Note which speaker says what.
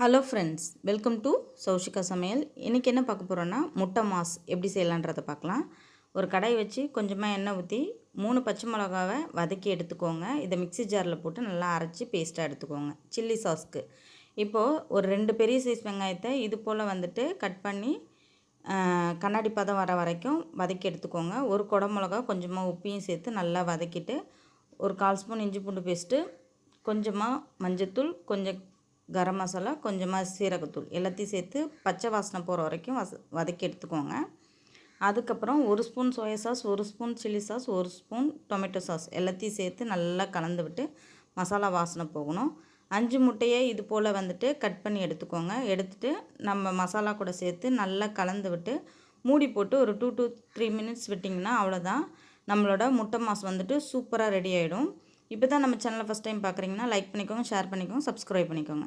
Speaker 1: Hello friends, welcome to Saushika சமையல். இன்றைக்கி என்ன பார்க்க போகிறோன்னா முட்டை மாஸ் எப்படி செய்யலான்றதை பார்க்கலாம். ஒரு கடாய் வச்சு கொஞ்சமாக எண்ணெய் ஊற்றி 3 பச்சை மிளகாவை வதக்கி எடுத்துக்கோங்க. இதை மிக்ஸி ஜாரில் போட்டு நல்லா அரைச்சி பேஸ்ட்டாக எடுத்துக்கோங்க. சில்லி சாஸ்க்கு இப்போது ஒரு 2 பெரிய சைஸ் வெங்காயத்தை இது போல் கட் பண்ணி கண்ணாடி பதம் வர வரைக்கும் வதக்கி எடுத்துக்கோங்க. ஒரு குடமிளகா கொஞ்சமாக உப்பையும் சேர்த்து நல்லா வதக்கிட்டு ஒரு 1/4 ஸ்பூன் இஞ்சி பூண்டு பேஸ்ட்டு, கொஞ்சமாக மஞ்சத்தூள், கொஞ்சம் கரம் மசாலா, கொஞ்சமாக சீரகத்தூள் எல்லாத்தையும் சேர்த்து பச்சை வாசனை போகிற வரைக்கும் வதக்கி எடுத்துக்கோங்க. அதுக்கப்புறம் 1 spoon soya sauce, 1 spoon chilli sauce, 1 spoon tomato sauce எல்லாத்தையும் சேர்த்து நல்லா கலந்து விட்டு மசாலா வாசனை போகணும். 5 முட்டையை இது போல் கட் பண்ணி எடுத்துக்கோங்க. எடுத்துகிட்டு நம்ம மசாலா கூட சேர்த்து நல்லா கலந்து விட்டு மூடி போட்டு ஒரு 2 to 3 மினிட்ஸ் விட்டிங்கன்னா அவ்வளோதான், நம்மளோட முட்டை மாஸ் சூப்பராக ரெடி ஆகிடும். இப்போ தான் நம்ம சேனலை ஃபஸ்ட் டைம் பார்க்குறீங்கன்னா லைக் பண்ணிக்கோங்க, ஷேர் பண்ணிக்கோங்க, சப்ஸ்கிரைப் பண்ணிக்கோங்க.